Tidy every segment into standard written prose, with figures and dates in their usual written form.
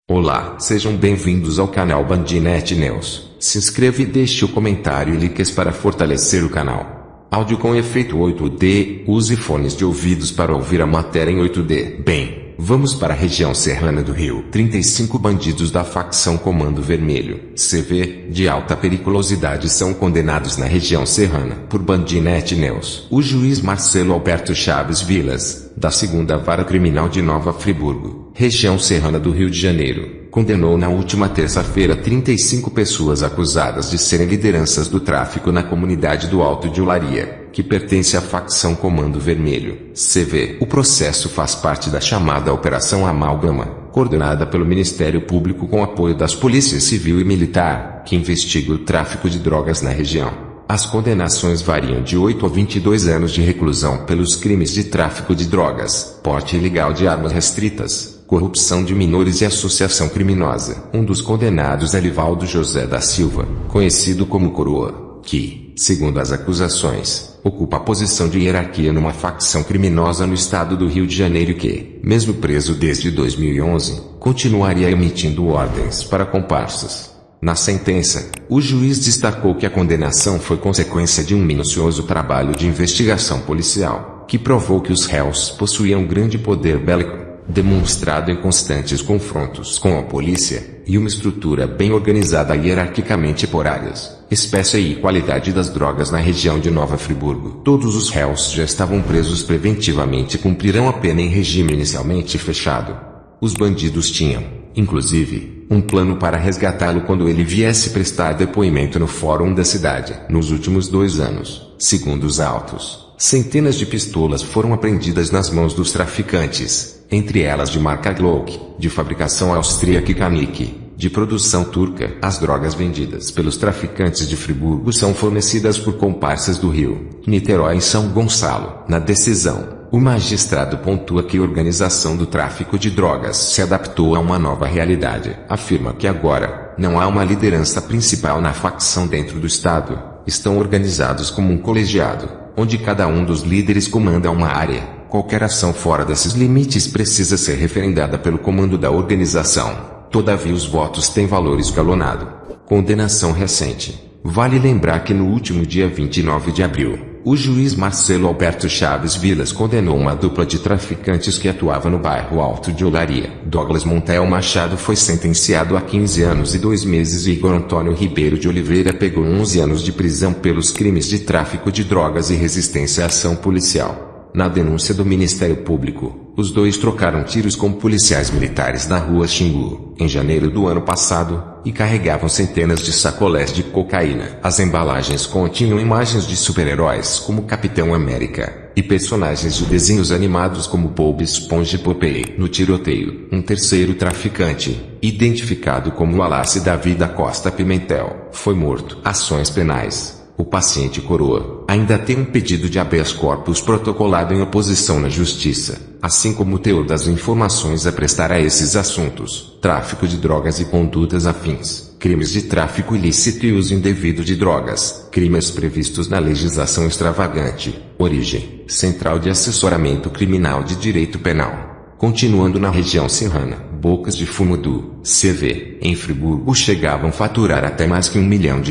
Olá, sejam bem-vindos ao canal Bandinet News. Se inscreva e deixe o comentário e likes para fortalecer o canal. Áudio com efeito 8D, use fones de ouvidos para ouvir a matéria em 8D. Bem, vamos para a região serrana do Rio. 35 bandidos da facção Comando Vermelho, CV, de alta periculosidade são condenados na região serrana por Bandinet News. O juiz Marcelo Alberto Chaves Vilas, da 2ª Vara Criminal de Nova Friburgo, região serrana do Rio de Janeiro, condenou na última terça-feira 35 pessoas acusadas de serem lideranças do tráfico na comunidade do Alto de Olaria, que pertence à facção Comando Vermelho, CV. O processo faz parte da chamada Operação Amálgama, coordenada pelo Ministério Público com apoio das polícias civil e militar, que investiga o tráfico de drogas na região. As condenações variam de 8 a 22 anos de reclusão pelos crimes de tráfico de drogas, porte ilegal de armas restritas, corrupção de menores e associação criminosa. Um dos condenados é Livaldo José da Silva, conhecido como Coroa, que, segundo as acusações, ocupa a posição de hierarquia numa facção criminosa no estado do Rio de Janeiro e que, mesmo preso desde 2011, continuaria emitindo ordens para comparsas. Na sentença, o juiz destacou que a condenação foi consequência de um minucioso trabalho de investigação policial, que provou que os réus possuíam grande poder bélico, demonstrado em constantes confrontos com a polícia, e uma estrutura bem organizada hierarquicamente por áreas, espécie e qualidade das drogas na região de Nova Friburgo. Todos os réus já estavam presos preventivamente e cumprirão a pena em regime inicialmente fechado. Os bandidos tinham, inclusive, um plano para resgatá-lo quando ele viesse prestar depoimento no fórum da cidade. Nos últimos 2 anos, segundo os autos, centenas de pistolas foram apreendidas nas mãos dos traficantes, entre elas de marca Glock, de fabricação austríaca e Canik, de produção turca. As drogas vendidas pelos traficantes de Friburgo são fornecidas por comparsas do Rio, Niterói e São Gonçalo. Na decisão, o magistrado pontua que a organização do tráfico de drogas se adaptou a uma nova realidade. Afirma que agora, não há uma liderança principal na facção dentro do estado, estão organizados como um colegiado, onde cada um dos líderes comanda uma área. Qualquer ação fora desses limites precisa ser referendada pelo comando da organização. Todavia os votos têm valor escalonado. Condenação recente. Vale lembrar que no último dia 29 de abril, o juiz Marcelo Alberto Chaves Vilas condenou uma dupla de traficantes que atuava no bairro Alto de Olaria. Douglas Montel Machado foi sentenciado a 15 anos e 2 meses e Igor Antônio Ribeiro de Oliveira pegou 11 anos de prisão pelos crimes de tráfico de drogas e resistência à ação policial. Na denúncia do Ministério Público, os dois trocaram tiros com policiais militares na rua Xingu, em janeiro do ano passado, e carregavam centenas de sacolés de cocaína. As embalagens continham imagens de super-heróis como Capitão América, e personagens de desenhos animados como Bob Esponja e Popeye. No tiroteio, um terceiro traficante, identificado como Wallace Davi da Costa Pimentel, foi morto. Ações penais. O paciente Coroa ainda tem um pedido de habeas corpus protocolado em oposição na justiça, assim como o teor das informações a prestar a esses assuntos: tráfico de drogas e condutas afins, crimes de tráfico ilícito e uso indevido de drogas, crimes previstos na legislação extravagante, origem, Central de Assessoramento Criminal de Direito Penal. Continuando na região serrana, bocas de fumo do CV, em Friburgo chegavam a faturar até mais que R$1 milhão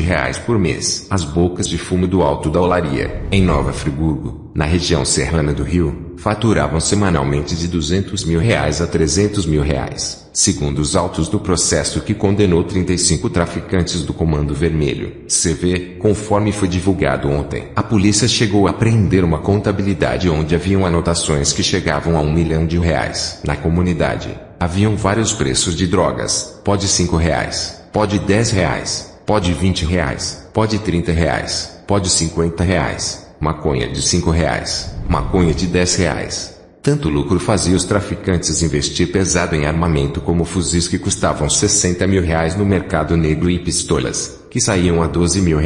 por mês. As bocas de fumo do Alto da Olaria, em Nova Friburgo, na região serrana do Rio, faturavam semanalmente de R$200 mil a R$300 mil. Segundo os autos do processo que condenou 35 traficantes do Comando Vermelho, CV, conforme foi divulgado ontem, a polícia chegou a apreender uma contabilidade onde haviam anotações que chegavam a R$1 milhão. Na comunidade, haviam vários preços de drogas: pode R$5, pode R$10, pode R$20, pode R$30, pode R$50, maconha de R$5, maconha de R$10. Tanto lucro fazia os traficantes investir pesado em armamento como fuzis que custavam R$60 mil no mercado negro e pistolas, que saíam a R$12 mil.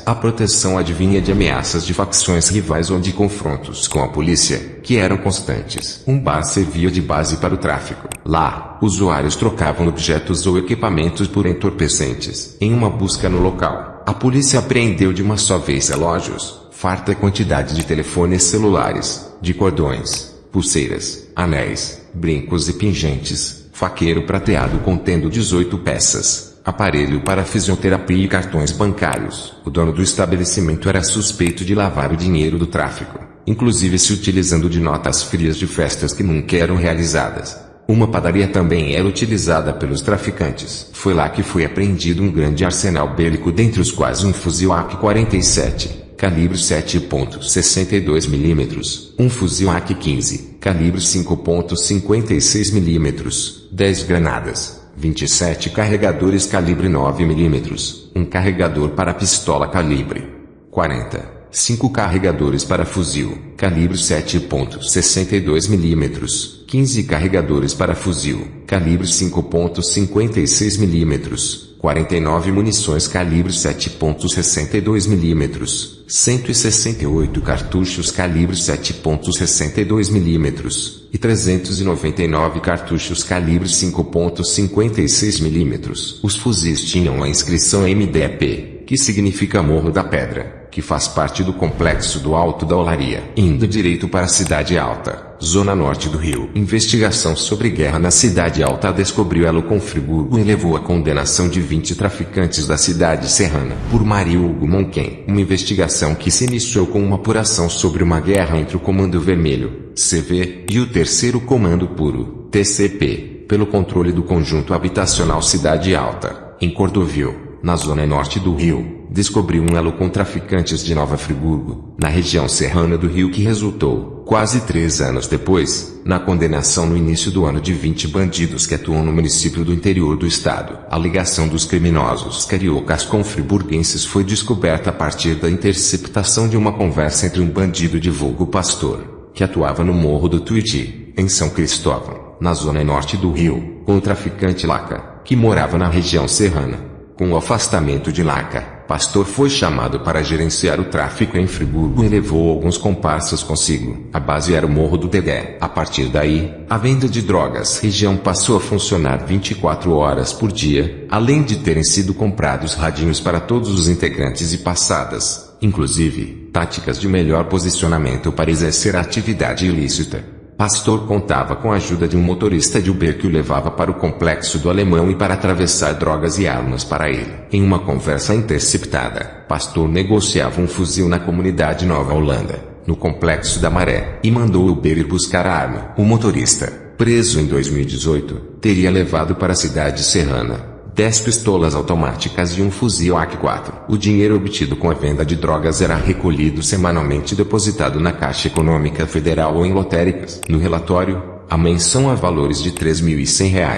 A proteção advinha de ameaças de facções rivais ou de confrontos com a polícia, que eram constantes. Um bar servia de base para o tráfico. Lá, usuários trocavam objetos ou equipamentos por entorpecentes. Em uma busca no local, a polícia apreendeu de uma só vez relógios, farta quantidade de telefones celulares, de cordões, pulseiras, anéis, brincos e pingentes, faqueiro prateado contendo 18 peças, aparelho para fisioterapia e cartões bancários. O dono do estabelecimento era suspeito de lavar o dinheiro do tráfico, inclusive se utilizando de notas frias de festas que nunca eram realizadas. Uma padaria também era utilizada pelos traficantes. Foi lá que foi apreendido um grande arsenal bélico, dentre os quais um fuzil AK-47, calibre 7.62 mm, um fuzil AK-15, calibre 5.56 mm, 10 granadas, 27 carregadores calibre 9 mm, um carregador para pistola calibre 40, 5 carregadores para fuzil, calibre 7.62 mm, 15 carregadores para fuzil, calibre 5.56 mm, 49 munições calibre 7.62 mm, 168 cartuchos calibre 7.62 mm, e 399 cartuchos calibre 5.56 mm. Os fuzis tinham a inscrição MDP, que significa Morro da Pedra, que faz parte do complexo do Alto da Olaria, indo direito para a Cidade Alta, zona norte do Rio. Investigação sobre guerra na Cidade Alta descobriu elo com Friburgo e levou à condenação de 20 traficantes da cidade serrana, por Mário Hugo Monquen. Uma investigação que se iniciou com uma apuração sobre uma guerra entre o Comando Vermelho, CV, e o Terceiro Comando Puro, TCP, pelo controle do conjunto habitacional Cidade Alta, em Cordovil, na zona norte do Rio. Descobriu um elo com traficantes de Nova Friburgo, na região serrana do Rio, que resultou, quase 3 anos depois, na condenação no início do ano de 20 bandidos que atuam no município do interior do estado. A ligação dos criminosos cariocas com friburguenses foi descoberta a partir da interceptação de uma conversa entre um bandido de vulgo Pastor, que atuava no Morro do Tuiuti, em São Cristóvão, na zona norte do Rio, com o traficante Laca, que morava na região serrana. Com o afastamento de Laca, Pastor foi chamado para gerenciar o tráfico em Friburgo e levou alguns comparsas consigo. A base era o Morro do Dedé. A partir daí, a venda de drogas na região passou a funcionar 24 horas por dia, além de terem sido comprados radinhos para todos os integrantes e passadas, inclusive, táticas de melhor posicionamento para exercer a atividade ilícita. Pastor contava com a ajuda de um motorista de Uber que o levava para o complexo do Alemão e para atravessar drogas e armas para ele. Em uma conversa interceptada, Pastor negociava um fuzil na comunidade Nova Holanda, no complexo da Maré, e mandou o Uber ir buscar a arma. O motorista, preso em 2018, teria levado para a cidade serrana 10 pistolas automáticas e um fuzil AK-4. O dinheiro obtido com a venda de drogas era recolhido semanalmente e depositado na Caixa Econômica Federal ou em lotéricas. No relatório, a menção a valores de R$ 3.100, R$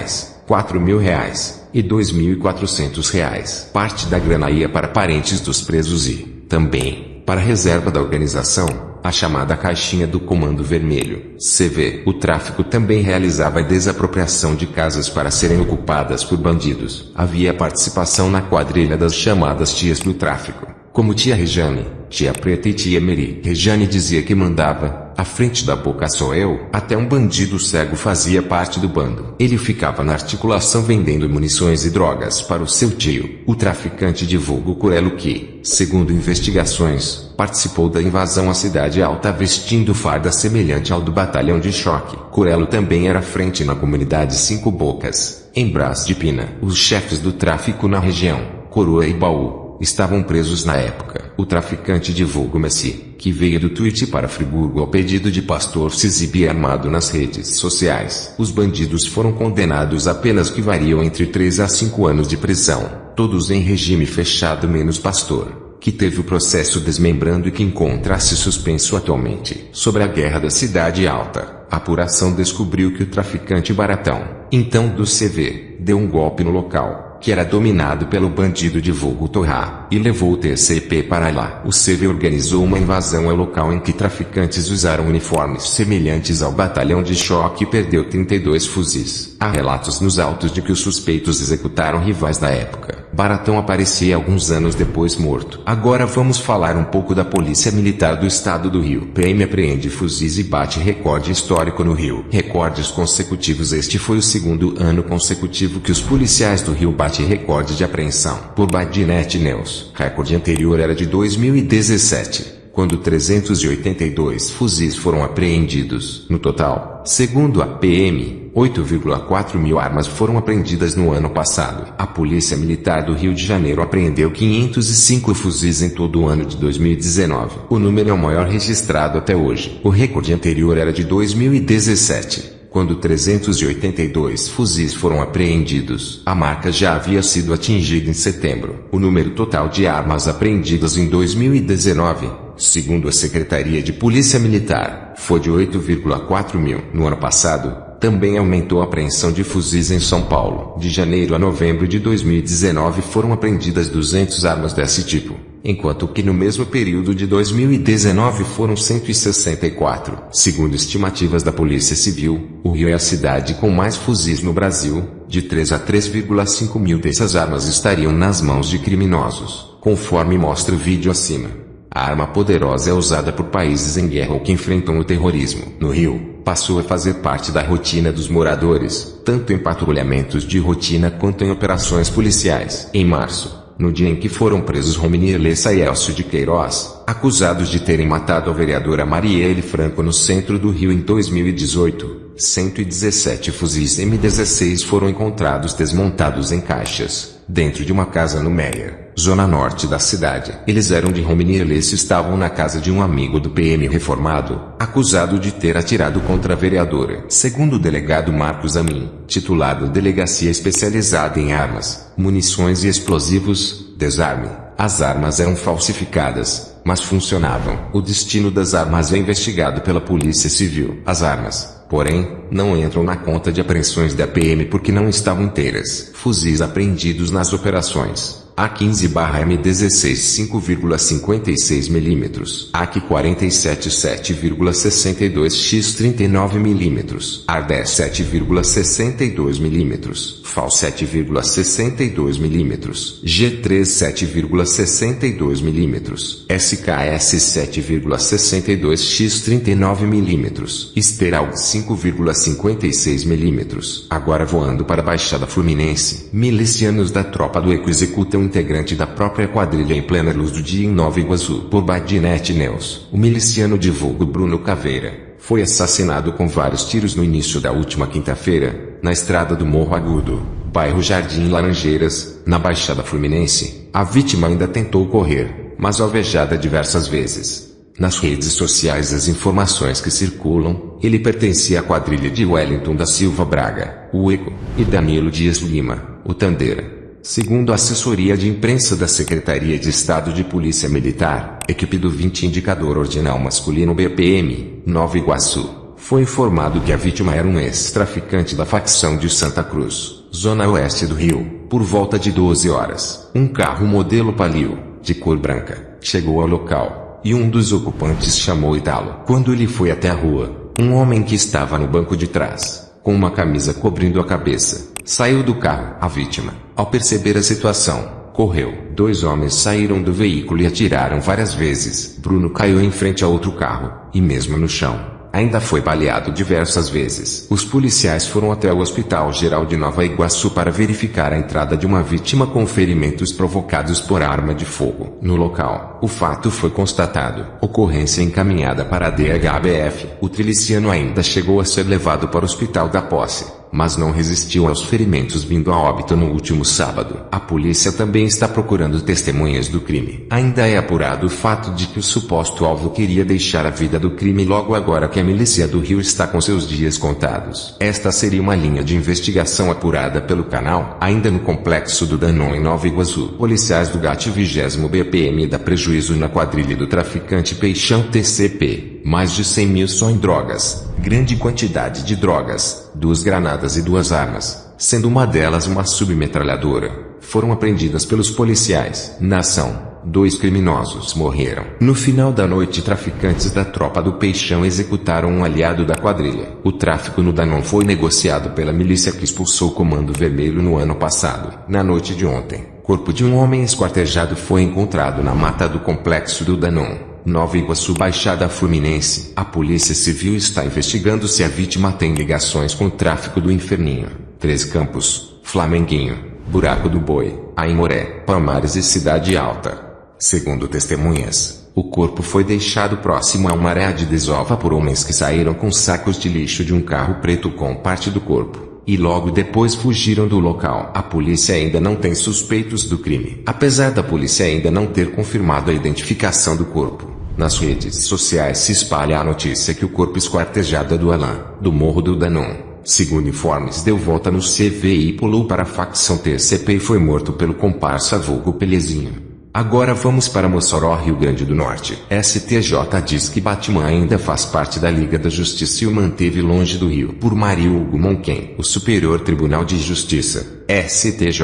4.000 e R$ 2.400. Parte da grana ia para parentes dos presos e, também, para a reserva da organização, a chamada Caixinha do Comando Vermelho, CV. O tráfico também realizava a desapropriação de casas para serem ocupadas por bandidos. Havia participação na quadrilha das chamadas tias do tráfico, como tia Rejane, tia Preta e tia Meri. Rejane dizia que mandava, à frente da boca sou eu. Até um bandido cego fazia parte do bando. Ele ficava na articulação vendendo munições e drogas para o seu tio, o traficante de vulgo Curelo, que, segundo investigações, participou da invasão à Cidade Alta vestindo farda semelhante ao do batalhão de choque. Curelo também era frente na comunidade Cinco Bocas, em Brás de Pina. Os chefes do tráfico na região, Coroa e Baú, estavam presos na época. O traficante de vulgo Messi, que veio do Tuiuti para Friburgo ao pedido de Pastor, se exibia armado nas redes sociais. Os bandidos foram condenados a penas que variam entre 3 a 5 anos de prisão, todos em regime fechado menos Pastor, que teve o processo desmembrando e que encontra-se suspenso atualmente. Sobre a Guerra da Cidade Alta, a apuração descobriu que o traficante Baratão, então do CV, deu um golpe no local, que era dominado pelo bandido de vulgo Torrá, e levou o TCP para lá. O CV organizou uma invasão ao local em que traficantes usaram uniformes semelhantes ao batalhão de choque e perdeu 32 fuzis. Há relatos nos autos de que os suspeitos executaram rivais da época. Baratão aparecia alguns anos depois morto. Agora vamos falar um pouco da Polícia Militar do Estado do Rio. PM apreende fuzis e bate recorde histórico no Rio. Recordes consecutivos. Este foi o segundo ano consecutivo que os policiais do Rio batem recorde de apreensão. Por Badinete News. Recorde anterior era de 2017, quando 382 fuzis foram apreendidos. No total, segundo a PM, 8,4 mil armas foram apreendidas no ano passado. A Polícia Militar do Rio de Janeiro apreendeu 505 fuzis em todo o ano de 2019. O número é o maior registrado até hoje. O recorde anterior era de 2017. Quando 382 fuzis foram apreendidos. A marca já havia sido atingida em setembro. O número total de armas apreendidas em 2019, segundo a Secretaria de Polícia Militar, foi de 8,4 mil. No ano passado, também aumentou a apreensão de fuzis em São Paulo. De janeiro a novembro de 2019 foram apreendidas 200 armas desse tipo, enquanto que no mesmo período de 2019 foram 164. Segundo estimativas da Polícia Civil, o Rio é a cidade com mais fuzis no Brasil. De 3 a 3,5 mil dessas armas estariam nas mãos de criminosos, conforme mostra o vídeo acima. A arma poderosa é usada por países em guerra ou que enfrentam o terrorismo. No Rio, passou a fazer parte da rotina dos moradores, tanto em patrulhamentos de rotina quanto em operações policiais. Em março, no dia em que foram presos Romini Lessa e Elcio de Queiroz, acusados de terem matado a vereadora Marielle Franco no centro do Rio em 2018, 117 fuzis M16 foram encontrados desmontados em caixas, dentro de uma casa no Meier, zona norte da cidade. Eles eram de Romini Lessa e estavam na casa de um amigo do PM reformado, acusado de ter atirado contra a vereadora. Segundo o delegado Marcos Amin, titular da Delegacia Especializada em Armas, Munições e Explosivos, Desarme, as armas eram falsificadas, mas funcionavam. O destino das armas é investigado pela Polícia Civil. As armas, porém, não entram na conta de apreensões da PM porque não estavam inteiras. Fuzis apreendidos nas operações: A15/M16 5,56 mm, AK-47 7,62x 39 mm, AR-10 7,62 mm, FAL 7,62 mm, G3 7,62 mm, SKS 7,62x 39 mm, Esteral 5,56 mm. Agora voando para a Baixada Fluminense, milicianos da Tropa do Eco executam integrante da própria quadrilha em plena luz do dia em Nova Iguaçu. Por Badinete News, o miliciano divulgo Bruno Caveira foi assassinado com vários tiros no início da última quinta-feira, na estrada do Morro Agudo, bairro Jardim Laranjeiras, na Baixada Fluminense. A vítima ainda tentou correr, mas alvejada diversas vezes. Nas redes sociais as informações que circulam, ele pertencia à quadrilha de Wellington da Silva Braga, o Eco, e Danilo Dias Lima, o Tandeira. Segundo a assessoria de imprensa da Secretaria de Estado de Polícia Militar, equipe do 20 Indicador Ordinal Masculino BPM, Nova Iguaçu, foi informado que a vítima era um ex-traficante da facção de Santa Cruz, zona oeste do Rio. Por volta de 12 horas, um carro modelo Palio, de cor branca, chegou ao local, e um dos ocupantes chamou Italo. Quando ele foi até a rua, um homem que estava no banco de trás, com uma camisa cobrindo a cabeça, saiu do carro. A vítima, ao perceber a situação, correu. Dois homens saíram do veículo e atiraram várias vezes. Bruno caiu em frente a outro carro, e mesmo no chão, ainda foi baleado diversas vezes. Os policiais foram até o Hospital Geral de Nova Iguaçu para verificar a entrada de uma vítima com ferimentos provocados por arma de fogo. No local, o fato foi constatado. Ocorrência encaminhada para a DHBF. O triliciano ainda chegou a ser levado para o Hospital da Posse, mas não resistiu aos ferimentos vindo a óbito no último sábado. A polícia também está procurando testemunhas do crime. Ainda é apurado o fato de que o suposto alvo queria deixar a vida do crime logo agora que a milícia do Rio está com seus dias contados. Esta seria uma linha de investigação apurada pelo canal, ainda no complexo do Danon em Nova Iguaçu. Policiais do GAT 20º BPM dá prejuízo na quadrilha do traficante Peixão TCP. Mais de 100 mil só em drogas, grande quantidade de drogas, 2 granadas e 2 armas, sendo uma delas uma submetralhadora, foram apreendidas pelos policiais. Na ação, 2 criminosos morreram. No final da noite, traficantes da Tropa do Peixão executaram um aliado da quadrilha. O tráfico no Danon foi negociado pela milícia que expulsou o Comando Vermelho no ano passado. Na noite de ontem, corpo de um homem esquartejado foi encontrado na mata do complexo do Danon, Nova Iguaçu, Baixada Fluminense. A Polícia Civil está investigando se a vítima tem ligações com o tráfico do Inferninho, 3 Campos, Flamenguinho, Buraco do Boi, Aimoré, Palmares e Cidade Alta. Segundo testemunhas, O corpo foi deixado próximo a uma área de desova por homens que saíram com sacos de lixo de um carro preto com parte do corpo, e logo depois fugiram do local. A polícia ainda não tem suspeitos do crime. Apesar da polícia ainda não ter confirmado a identificação do corpo, nas redes sociais se espalha a notícia que o corpo esquartejado do Alain, do Morro do Danon, segundo informes, deu volta no CVI e pulou para a facção TCP e foi morto pelo comparsa vulgo Pelezinho. Agora vamos para Mossoró, Rio Grande do Norte. STJ diz que Batman ainda faz parte da Liga da Justiça e o manteve longe do Rio. Por Mário Hugo Monquem, o Superior Tribunal de Justiça, STJ,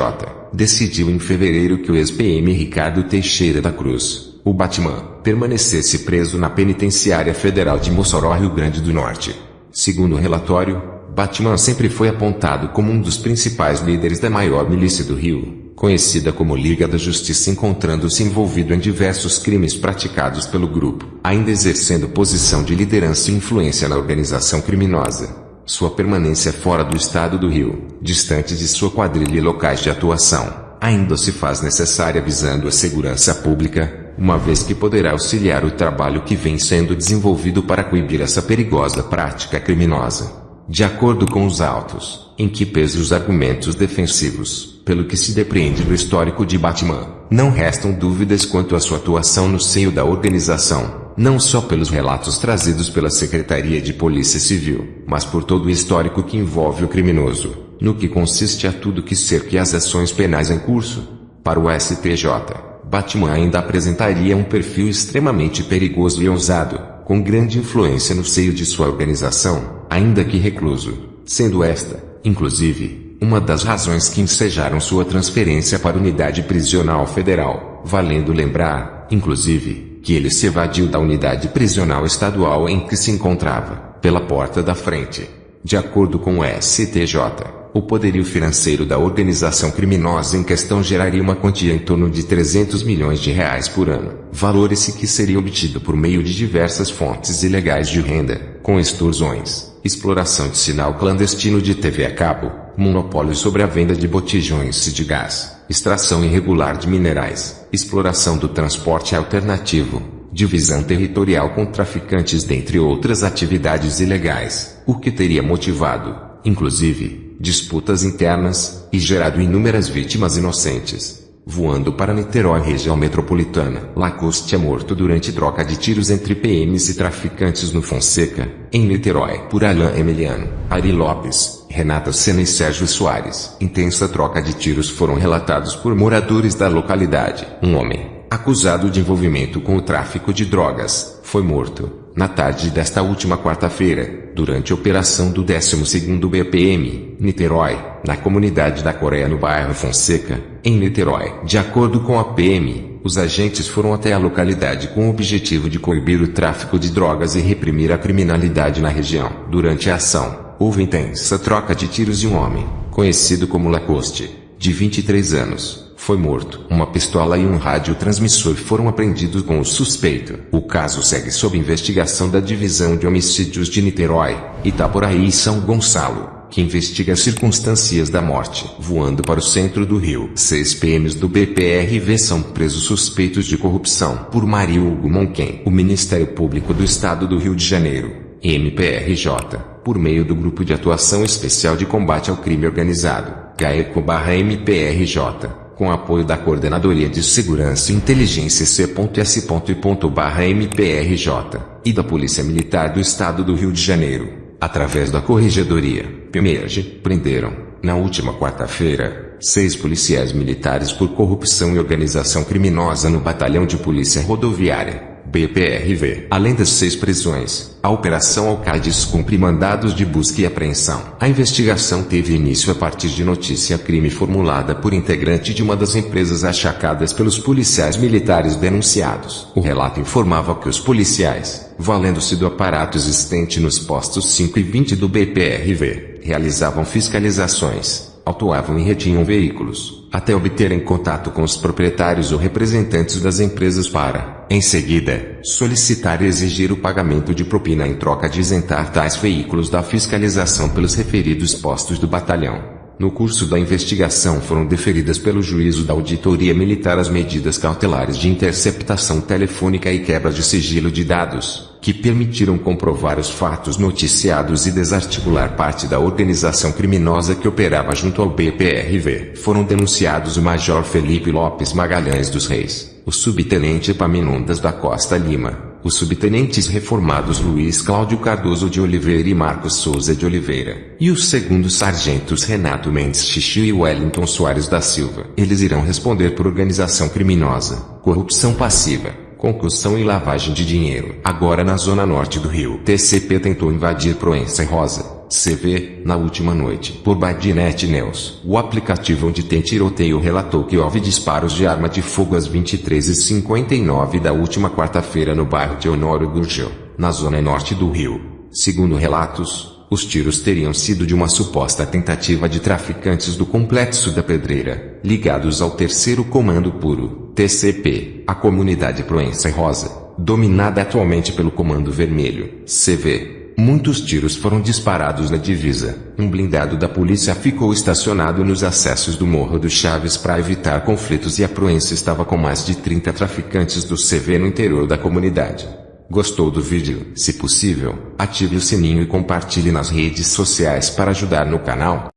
decidiu em fevereiro que o ex-PM Ricardo Teixeira da Cruz, o Batman, permanecesse preso na Penitenciária Federal de Mossoró, Rio Grande do Norte. Segundo o relatório, Batman sempre foi apontado como um dos principais líderes da maior milícia do Rio, conhecida como Liga da Justiça, encontrando-se envolvido em diversos crimes praticados pelo grupo, ainda exercendo posição de liderança e influência na organização criminosa. Sua permanência fora do estado do Rio, distante de sua quadrilha e locais de atuação, ainda se faz necessária visando a segurança pública, uma vez que poderá auxiliar o trabalho que vem sendo desenvolvido para coibir essa perigosa prática criminosa. De acordo com os autos, em que pesam os argumentos defensivos, pelo que se depreende do histórico de Batman, não restam dúvidas quanto à sua atuação no seio da organização, não só pelos relatos trazidos pela Secretaria de Polícia Civil, mas por todo o histórico que envolve o criminoso, no que consiste a tudo que cerque as ações penais em curso. Para o STJ, Batman ainda apresentaria um perfil extremamente perigoso e ousado, com grande influência no seio de sua organização, ainda que recluso, sendo esta, inclusive, uma das razões que ensejaram sua transferência para a Unidade Prisional Federal, valendo lembrar, inclusive, que ele se evadiu da Unidade Prisional Estadual em que se encontrava, pela porta da frente. De acordo com o STJ, o poderio financeiro da organização criminosa em questão geraria uma quantia em torno de 300 milhões de reais por ano, valor esse que seria obtido por meio de diversas fontes ilegais de renda, com extorsões, exploração de sinal clandestino de TV a cabo, monopólio sobre a venda de botijões de gás, extração irregular de minerais, exploração do transporte alternativo, divisão territorial com traficantes, dentre outras atividades ilegais, o que teria motivado, inclusive, disputas internas, e gerado inúmeras vítimas inocentes. Voando para Niterói, região metropolitana, Lacoste é morto durante troca de tiros entre PMs e traficantes no Fonseca, em Niterói, por Alain Emiliano, Ari Lopes, Renata Sena e Sérgio Soares. Intensa troca de tiros foram relatados por moradores da localidade. Um homem, acusado de envolvimento com o tráfico de drogas, foi morto, na tarde desta última quarta-feira, durante a operação do 12º BPM, Niterói, na comunidade da Coreia no bairro Fonseca, em Niterói. De acordo com a PM, os agentes foram até a localidade com o objetivo de coibir o tráfico de drogas e reprimir a criminalidade na região. Durante a ação, houve intensa troca de tiros e um homem, conhecido como Lacoste, de 23 anos, foi morto. Uma pistola e um radiotransmissor foram apreendidos com o suspeito. O caso segue sob investigação da Divisão de Homicídios de Niterói, Itaporaí e São Gonçalo, que investiga as circunstâncias da morte. Voando para o centro do Rio, 6 PMs do BPRV são presos suspeitos de corrupção. Por Mário Hugo Monquem, o Ministério Público do Estado do Rio de Janeiro, MPRJ, por meio do Grupo de Atuação Especial de Combate ao Crime Organizado, GAECO/MPRJ, com apoio da Coordenadoria de Segurança e Inteligência C.S.I.MPRJ, e da Polícia Militar do Estado do Rio de Janeiro, através da Corregedoria, PMERG, prenderam, na última quarta-feira, 6 policiais militares por corrupção e organização criminosa no Batalhão de Polícia Rodoviária, BPRV. Além das 6 prisões, a Operação Alcades cumpre mandados de busca e apreensão. A investigação teve início a partir de notícia-crime formulada por integrante de uma das empresas achacadas pelos policiais militares denunciados. O relato informava que os policiais, valendo-se do aparato existente nos postos 5 e 20 do BPRV, realizavam fiscalizações, autuavam e retinham veículos, até obterem contato com os proprietários ou representantes das empresas para, em seguida, solicitar e exigir o pagamento de propina em troca de isentar tais veículos da fiscalização pelos referidos postos do batalhão. No curso da investigação foram deferidas pelo juízo da Auditoria Militar as medidas cautelares de interceptação telefônica e quebra de sigilo de dados, que permitiram comprovar os fatos noticiados e desarticular parte da organização criminosa que operava junto ao BPRV. Foram denunciados o Major Felipe Lopes Magalhães dos Reis, o Subtenente Epaminondas da Costa Lima, os subtenentes reformados Luiz Cláudio Cardoso de Oliveira e Marcos Souza de Oliveira, e os segundos sargentos Renato Mendes Xixi e Wellington Soares da Silva. Eles irão responder por organização criminosa, corrupção passiva, concussão e lavagem de dinheiro. Agora na zona norte do Rio, TCP tentou invadir Proença e Rosa, CV, na última noite. Por Badnet News, o aplicativo onde tem tiroteio relatou que houve disparos de arma de fogo às 23h59 da última quarta-feira no bairro de Honório Gurgel, na zona norte do Rio. Segundo relatos, os tiros teriam sido de uma suposta tentativa de traficantes do Complexo da Pedreira, ligados ao Terceiro Comando Puro, TCP, a comunidade Proença e Rosa, dominada atualmente pelo Comando Vermelho, CV. Muitos tiros foram disparados na divisa. Um blindado da polícia ficou estacionado nos acessos do Morro do Chaves para evitar conflitos e a Proença estava com mais de 30 traficantes do CV no interior da comunidade. Gostou do vídeo? Se possível, ative o sininho e compartilhe nas redes sociais para ajudar no canal.